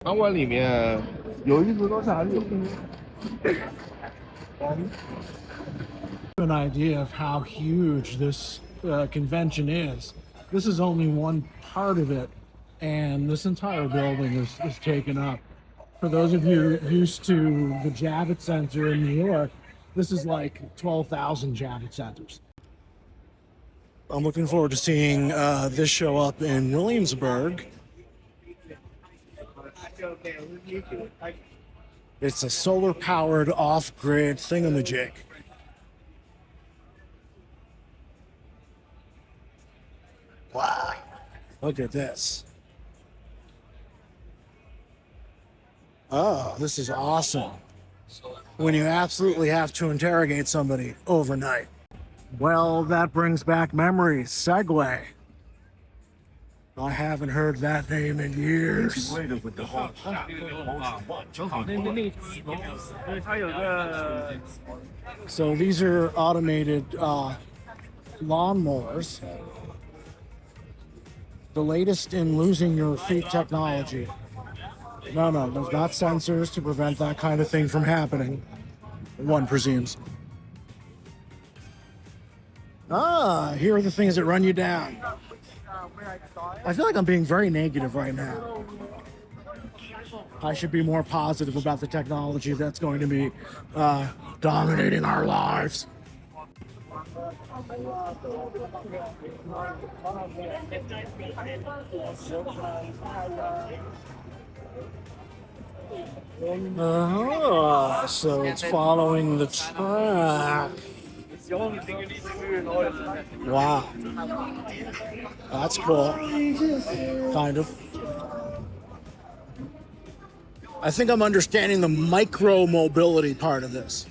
场馆里面有一直都是还是有。An idea of how huge this convention is. This is only one part of it, and this entire building is taken up. For those of you used to the Javits Center in New York, this is like 12,000 Javits Centers. I'm looking forward to seeing this show up in Williamsburg. It's a solar-powered off-grid thingamajig. Wow, look at this. Oh, this is awesome. When you absolutely have to interrogate somebody overnight. Well, that brings back memories. Segway. I haven't heard that name in years. So these are automated lawnmowers. The latest in losing your feet technology. No, there's not sensors to prevent that kind of thing from happening, one presumes. Here are the things that run you down. I feel like I'm being very negative right now. I should be more positive about the technology that's going to be dominating our lives. So it's following the track. Wow. That's cool. Kind of. I think I'm understanding the micro mobility part of this.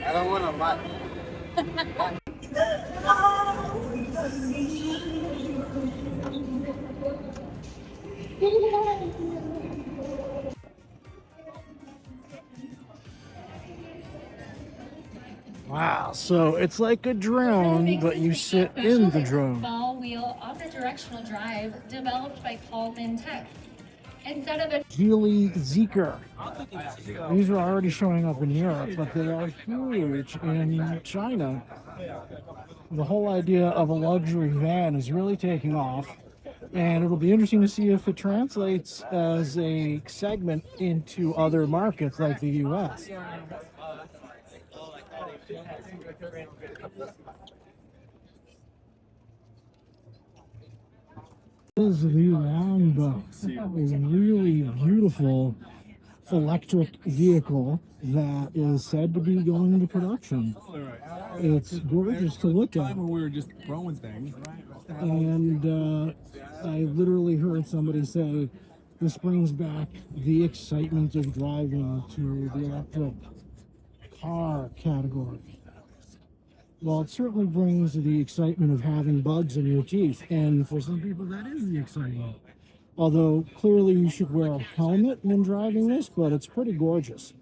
I don't want to buy. Wow, so it's like a drone, but you sit in the drone. All-wheel omnidirectional drive developed by Coleman Tech. Instead of a Geely Zeekr. These are already showing up in Europe, but they are huge in China. The whole idea of a luxury van is really taking off, and it'll be interesting to see if it translates as a segment into other markets like the US. This is the Longboat, a really beautiful electric vehicle that is said to be going into production. It's gorgeous to look at. We were just throwing things. And I literally heard somebody say, this brings back the excitement of driving to the electric car category. Well, it certainly brings the excitement of having bugs in your teeth, and for some people that is the excitement. Although clearly you should wear a helmet when driving this, but it's pretty gorgeous.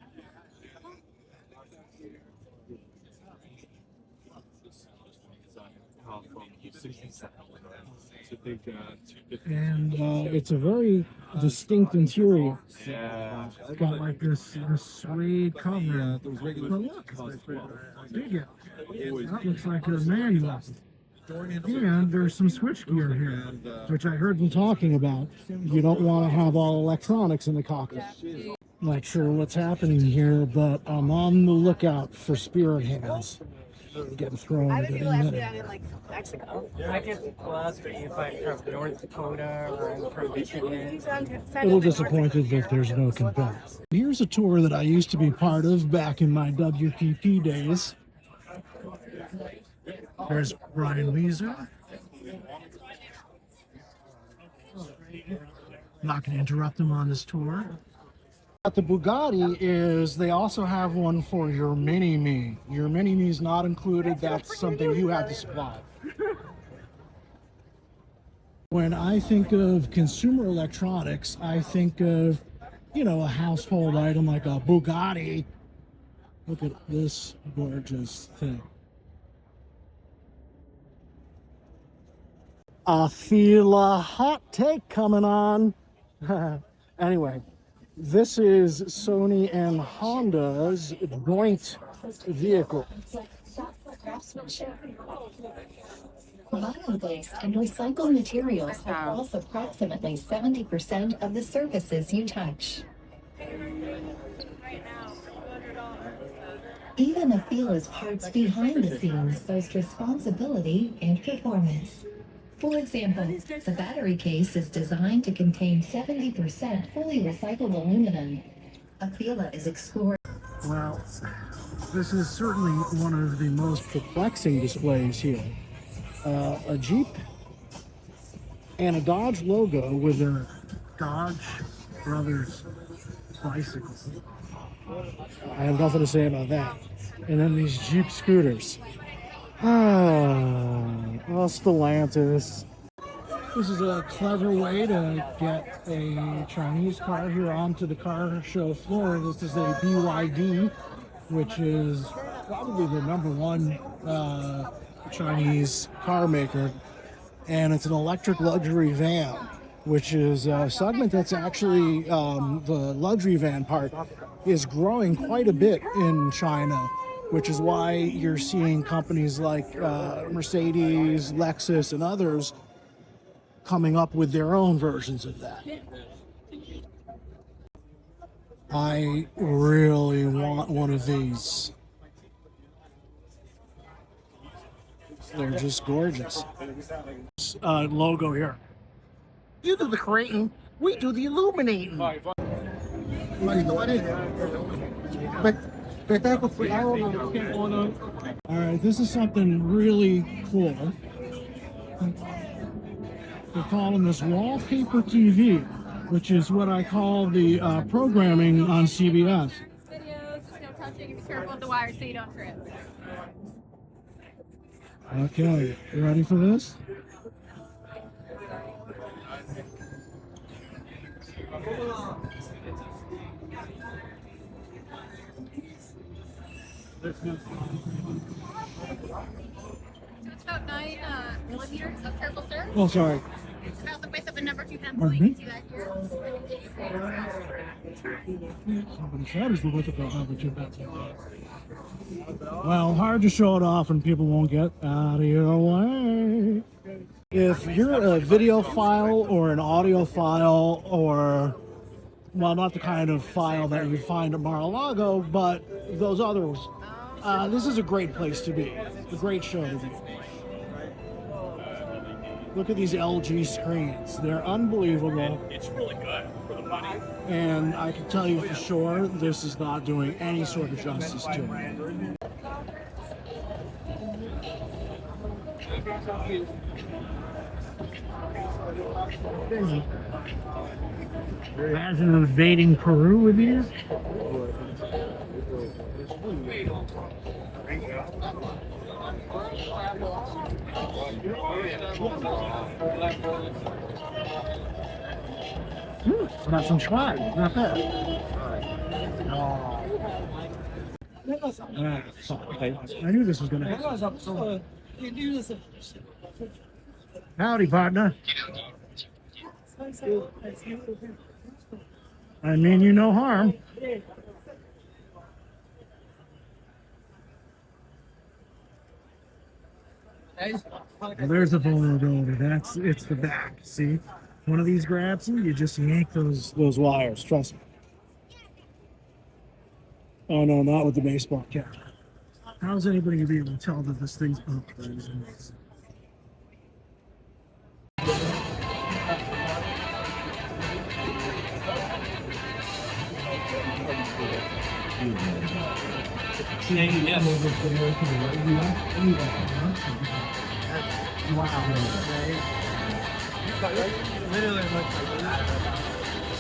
And it's a very distinct interior. Yeah. It's got like this suede cover. But look, that looks like a manual. And there's some switchgear here, which I heard them talking about. You don't want to have all electronics in the cockpit. Not sure what's happening here, but I'm on the lookout for spirit hands. getting thrown I at think any people ask me minute. that in like Mexico. I get plus if I'm from North Dakota or I'm from Michigan. You sound A little disappointed that there's no comparison. Here's a tour that I used to be part of back in my WPP days. There's Brian Weezer. Not going to interrupt him on his tour. At the Bugatti is they also have one for your Mini-Me. Your Mini-Me is not included. That's something you have to supply. When I think of consumer electronics, I think of, you know, a household item like a Bugatti. Look at this gorgeous thing. I feel a hot take coming on. Anyway, this is Sony and Honda's joint vehicle. Bio-based and recycled materials across approximately 70% of the surfaces you touch. Even Afila's parts behind the scenes boast responsibility and performance. For example, the battery case is designed to contain 70% fully recycled aluminum. Afila is exploring. Well, this is certainly one of the most perplexing displays here. A Jeep and a Dodge logo with a Dodge Brothers bicycle. I have nothing to say about that. And then these Jeep scooters. Stellantis. This is a clever way to get a Chinese car here onto the car show floor. This is a BYD, which is probably the #1 Chinese car maker. And it's an electric luxury van, which is a segment that's actually the luxury van part is growing quite a bit in China, which is why you're seeing companies like Mercedes, Lexus, and others coming up with their own versions of that. I really want one of these. They're just gorgeous. Logo here. You do the creating, we do the illuminating. All right, this is something really cool. They're calling this wallpaper TV, which is what I call the programming on CBS. Videos, just no touching, be careful with the wires so you don't trip. Okay, you ready for this? So it's about 9 millimeters of purple sir. Oh, sorry. It's about the width of a number 2 pencil. You can see that here. Somebody said it's the width of a number 2 pencil. Well, hard to show it off and people won't get out of your way. If you're a video file or an audio file or, well, not the kind of file that you find at Mar-a-Lago, but those others, this is a great place to be. A great show to be. Look at these LG screens. They're unbelievable. It's really good for the money. And I can tell you for sure, this is not doing any sort of justice to it. Imagine invading Peru with you. Got some swag, not bad. I knew this was going to happen. Howdy, partner. I mean you no harm. There's the vulnerability. It's the back. See, one of these grabs you just yank those wires. Trust me. Oh no, not with the baseball cap. How's anybody gonna be able to tell that this thing's upgraded? Literally looks like that.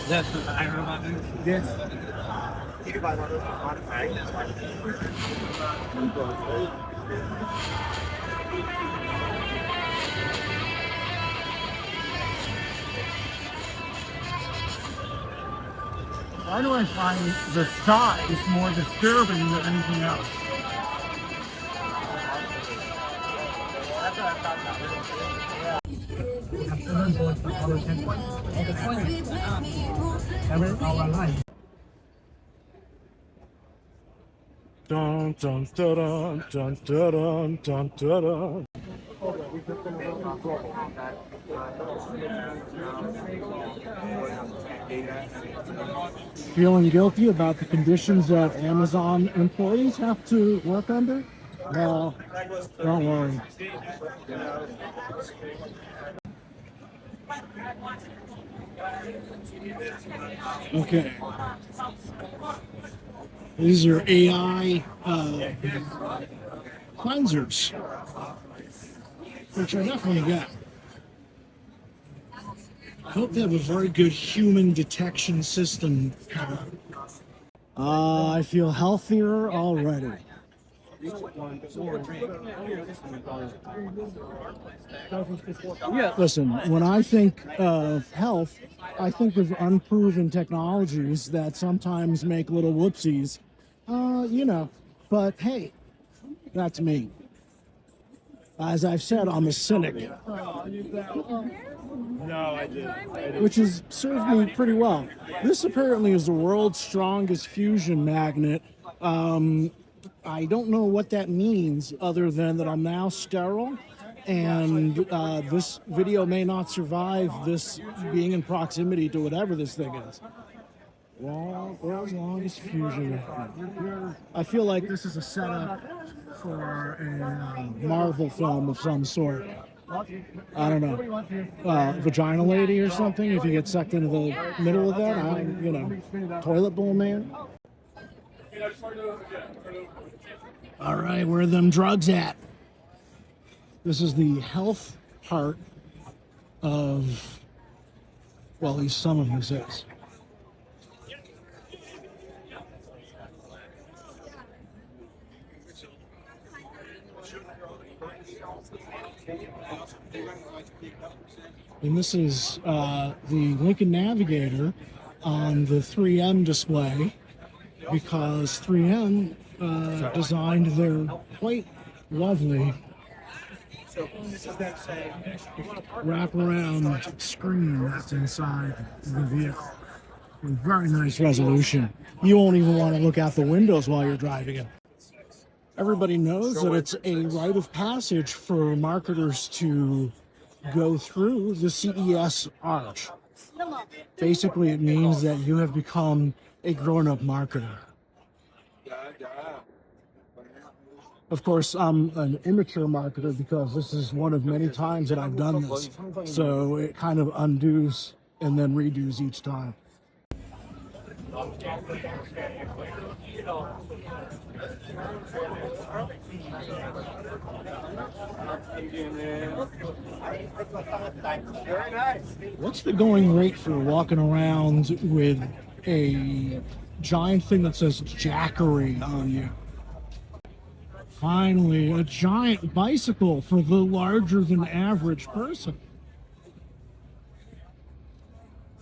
That's the iRobot. Yes. You can buy one of those modified. Why do I find the size more disturbing than anything else? Dun dun dun dun dun dun dun dun. Feeling guilty about the conditions that Amazon employees have to work under? No, don't worry. Okay. These are AI cleansers, which I definitely get. I hope they have a very good human detection system. I feel healthier already. Yeah, listen, when I think of health, I think of unproven technologies that sometimes make little whoopsies. But hey, that's me. As I've said, I'm a cynic. No, I didn't. Which has served me pretty well. This apparently is the world's strongest fusion magnet. I don't know what that means other than that I'm now sterile, and this video may not survive this being in proximity to whatever this thing is. Well, world's longest fusion magnet. I feel like this is a setup for a Marvel film of some sort. I don't know, vagina lady or something. If you get sucked into the middle of that, toilet bowl man. All right, where are them drugs at? This is the health part of, well, at least some of this is. And this is the Lincoln Navigator on the 3M display, because 3M designed their quite lovely wraparound screen that's inside the vehicle. With very nice resolution. You won't even want to look out the windows while you're driving it. Everybody knows that it's a rite of passage for marketers to go through the CES arch. Basically, it means that you have become a grown-up marketer. Of course, I'm an immature marketer because this is one of many times that I've done this. So it kind of undoes and then redoes each time. What's the going rate for walking around with a giant thing that says Jackery on you? Finally, a giant bicycle for the larger than average person.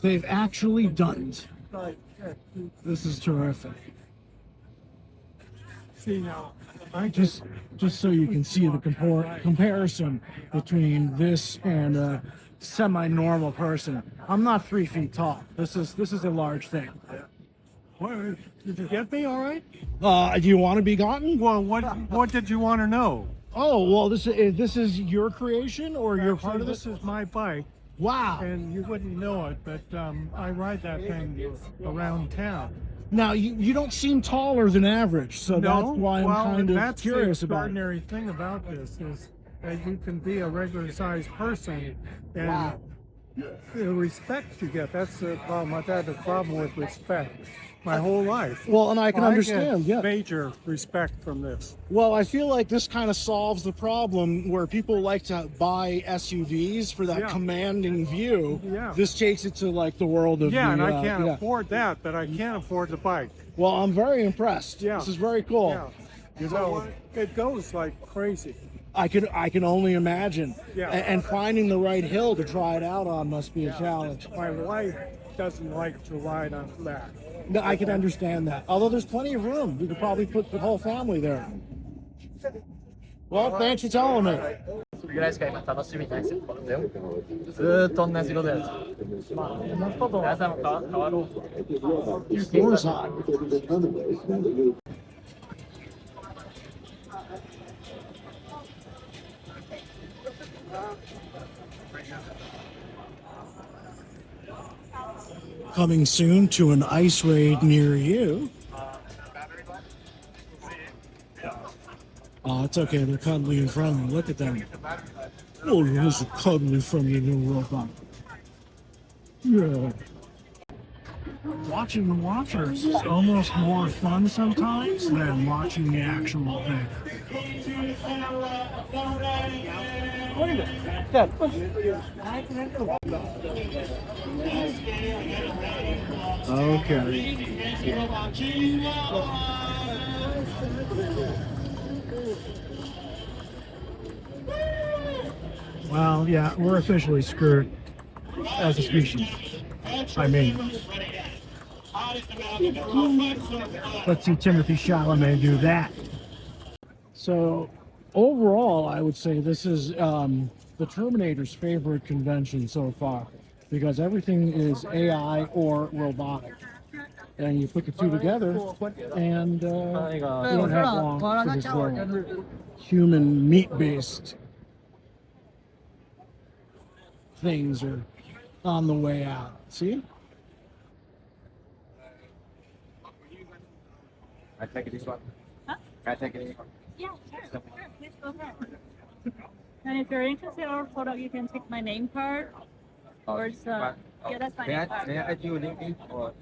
They've actually done it. This is terrific. See now, just so you can see the comparison between this and a semi-normal person. I'm not 3 feet tall. This is a large thing. What, did you get me all right? Do you want to be gotten? Well, what did you want to know? Oh, well, this is your creation, or you're part of this? This is my bike. Wow. And you wouldn't know it, but I ride that thing around town. Now you don't seem taller than average, so that's why I'm kind of that's curious the about it. extraordinary thing about this is that you can be a regular sized person and the respect you get. That's the problem. I've had a problem with respect my whole life. Well, and I can understand, get yeah. major respect from this. Well, I feel like this kind of solves the problem where people like to buy SUVs for that Yeah. commanding view. Yeah. This takes it to like the world of Yeah, the, and I can't yeah. afford that, but I can't afford the bike. Well, I'm very impressed. Yeah. This is very cool. Yeah. So it goes like crazy. I can only imagine. Yeah. And finding the right hill to try it out on must be a challenge. My wife doesn't like to ride on that. No, I can understand that. Although there's plenty of room. We could probably put the whole family there. Well, thanks for telling me. ぐらいしか今楽しみないですよ。ずーっと同じことやる。まあ、同じことを皆さんも変わろう。 Of course not. Coming soon to an ice raid near you. Oh, it's okay. They're cuddly in front of me. Look at them. Oh, there's a cuddly from your new robot. Yeah. Watching the watchers is almost more fun sometimes than watching the actual thing. Okay. Well, yeah, we're officially screwed as a species. I mean, let's see Timothy Chalamet do that. So, overall, I would say this is the Terminator's favorite convention so far because everything is AI or robotic. And you put the two together, and you don't have long for this world. Human meat-based things are on the way out. See? I take this one. Can I take this one? Yeah, sure. Please go ahead. And if you're interested in our product, you can take my name card or yeah, that's my name card. May I add you LinkedIn or?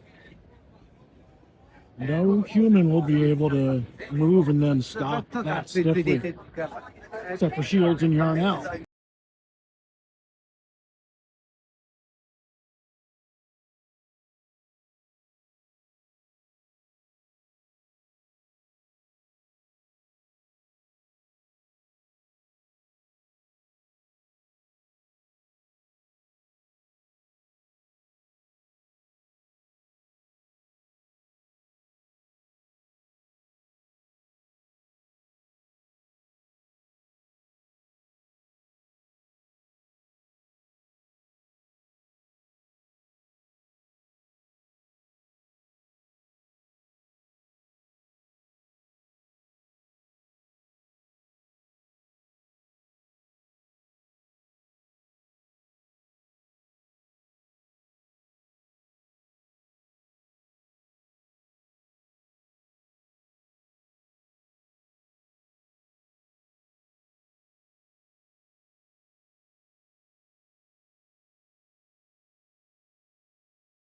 No human will be able to move and then stop that stiffly, except for Shields and Yarnell.